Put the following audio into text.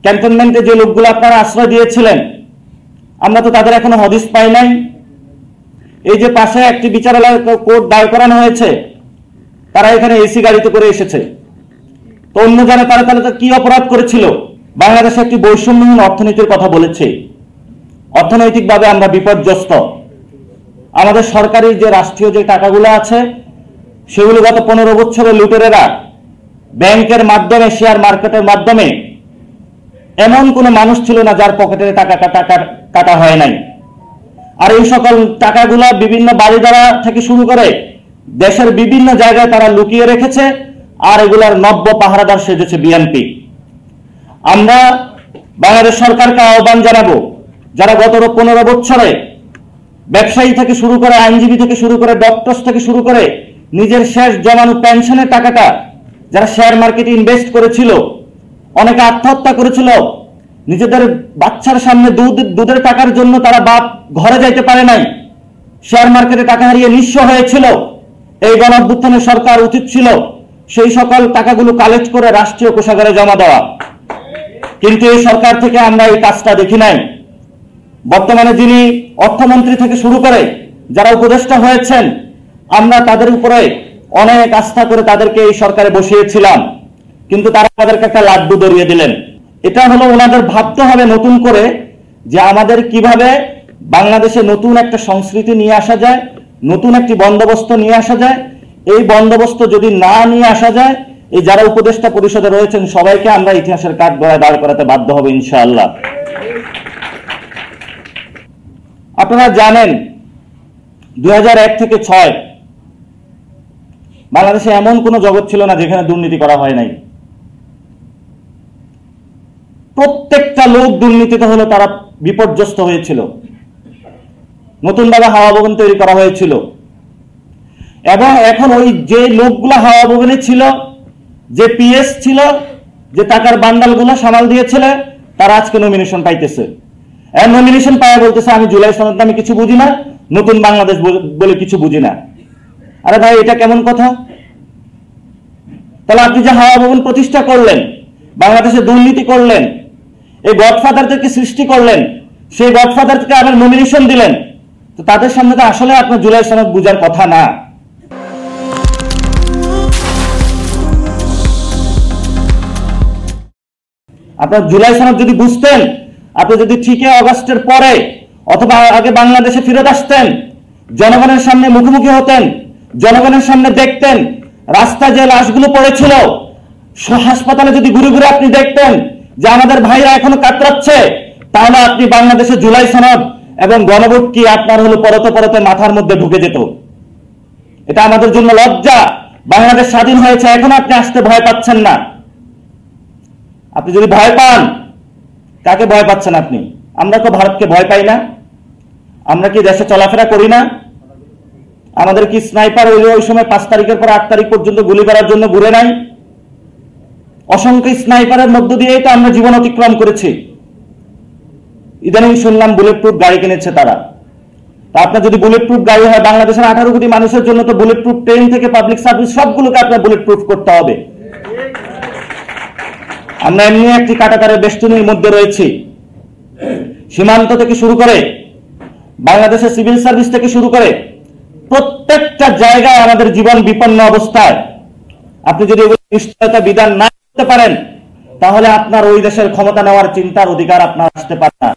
ক্যান্টনমেন্টে যে লোকগুলো আপনারা আশ্রয় দিয়েছিলেন, আমরা তো তাদের এখনো হদিস পাই নাই। এই যে পাশে একটি বিচারালয় কোর্ট দাঁড় করানো হয়েছে, তারা এখানে এসি গাড়িতে করে এসেছে। তো অন্য জানে তারা তাহলে কি অপরাধ করেছিল? বাংলাদেশে একটি বৈষম্যহীন অর্থনীতির কথা বলেছে। অর্থনৈতিকভাবে আমরা বিপর্যস্ত। আমাদের সরকারি যে রাষ্ট্রীয় যে টাকাগুলো আছে, সেগুলো গত 15 বছরে লুটেরেরা ব্যাংকের মাধ্যমে, শেয়ার মার্কেটের মাধ্যমে, এমন কোনো মানুষ ছিল না যার পকেটে টাকা কাটা হয় নাই। আর এই সকল টাকাগুলা বিভিন্ন বাড়িদারা থেকে শুরু করে দেশের বিভিন্ন জায়গায় তারা লুকিয়ে রেখেছে, আর এগুলার নব্য পাহারাদার সেজেছে বিএনপি। আমরা বাংলাদেশ সরকারকে আহ্বান জানাবো, যারা গত 15 বছরে ব্যবসায়ী থেকে শুরু করে, আইনজীবী থেকে শুরু করে, ডক্টরস থেকে শুরু করে নিজের শেষ জমানো পেনশনের টাকাটা যারা শেয়ার মার্কেটে ইনভেস্ট করেছিল, অনেকে আত্মহত্যা করেছিল, নিজেদের বাচ্চার সামনে দুধের টাকার জন্য তারা বাপ ঘরে যাইতে পারে নাই, শেয়ার মার্কেটে টাকা হারিয়ে নিঃস্ব হয়েছিল। এই গণ অভ্যুত্থানের সরকার উচিত ছিল সেই সকল টাকাগুলো কালেক্ট করে রাষ্ট্রীয় কোষাগারে জমা দেওয়া, কিন্তু এই সরকার থেকে আমরা এই কাজটা দেখি নাই। বর্তমানে যিনি অর্থমন্ত্রী থেকে শুরু করে যারা উপদেষ্টা হয়েছেন, আমরা তাদের উপরে অনেক আস্থা করে তাদেরকে এই সরকারে বসিয়েছিলাম, কিন্তু তারা আমাদেরকে একটা লাড্ডু ধরিয়ে দিলেন। এটা হলো ওনাদের ভাবতে হবে নতুন করে যে আমাদের কিভাবে বাংলাদেশে নতুন একটা সংস্কৃতি নিয়ে আসা যায়, নতুন একটি বন্দোবস্ত নিয়ে আসা যায়। এই বন্দোবস্ত যদি না নিয়ে আসা যায়, এই যারা উপদেষ্টা পরিষদে রয়েছেন সবাইকে আমরা ইতিহাসের কাঠগড়ায় দাঁড় করাতে বাধ্য হব ইনশাআল্লাহ। আপনারা জানেন 2001 থেকে 6 বাংলাদেশে এমন কোন জগৎ ছিল না যেখানে দুর্নীতি করা হয় নাই। প্রত্যেকটা লোক দুর্নীতিতে হলো তারা বিপর্যস্ত হয়েছিল। নতুন ভাবে হাওয়া ভবন তৈরি করা হয়েছিল, এবং এখন ওই যে লোকগুলো হাওয়া ভবনে ছিল, যে পিএস ছিল, যে টাকার বান্ডালগুলো সামাল দিয়েছিল, তারা আজকে নমিনেশন পাইতেছে। নমিনেশন পায় বলতেছে আমি জুলাই সনদ আমি কিছু বুঝি না, নতুন বাংলাদেশ বলে কিছু বুঝি না। আরে ভাই, এটা কেমন কথা? তাহলে আপনি যে হাওয়া ভবন প্রতিষ্ঠা করলেন, বাংলাদেশে দুর্নীতি করলেন, এই গডফাদারদেরকে সৃষ্টি করলেন, সেই গডফাদারকে আবার নমিনেশন দিলেন, তো তাদের সামনে তো আসলে আপনার জুলাই সনদ বুঝার কথা না। আপনার জুলাই সনদ যদি বুঝতেন, আপনি যদি 5 আগস্টের পরে অথবা আগে বাংলাদেশে ফিরত আসতেন, জনগণের সামনে মুখোমুখি হতেন, জনগণের সামনে দেখতেন রাস্তায় যে লাশগুলো পড়েছিল, হাসপাতালে যদি ঘুরে ঘুরে আপনি দেখতেন যে আমাদের ভাইরা এখনো কাতরাচ্ছে, তাহলে আপনি বাংলাদেশে জুলাই সনদ এবং গণভোট কি আপনার হলো পরতে পরতে মাথার মধ্যে ঢুকে যেত। এটা আমাদের জন্য লজ্জা। বাংলাদেশ স্বাধীন হয়েছে, এখন আপনি আসতে ভয় পাচ্ছেন না। আপনি যদি ভয় পান, কাকে ভয় পাচ্ছেন আপনি? আমরা তো ভারতকে ভয় পাই না? আমরা কি দেশে চলাফেরা করি না? আমাদের কি স্নাইপার ওই সময় 5 তারিখের পর 8 তারিখ পর্যন্ত গুলি করার জন্য ঘুরে নাই? অসংখ্য স্নাইপারের মধ্য দিয়েই তো আমরা জীবন অতিক্রম করেছি। ইদানিং শুনলাম বুলেট প্রুফ গাড়ি কিনেছে তারা। আপনার যদি বুলেট প্রুফ গাড়ি হয়, বাংলাদেশের 18 কোটি মানুষের জন্য তো বুলেট প্রুফ ট্রেন থেকে পাবলিক সার্ভিস সবগুলোকে আপনার বুলেট প্রুফ করতে হবে। আমরা এমনি একটি কাঁটাতারের বেষ্টনীর মধ্যে রয়েছি। সীমান্ত থেকে শুরু করে বাংলাদেশের সিভিল সার্ভিস থেকে শুরু করে প্রত্যেকটা জায়গায় আমাদের জীবন বিপন্ন অবস্থায়। আপনি যদি নিশ্চয়তা বিধান না করতে পারেন, তাহলে আপনার ওই দেশের ক্ষমতা নেওয়ার চিন্তার অধিকার আপনার আসতে পারে না।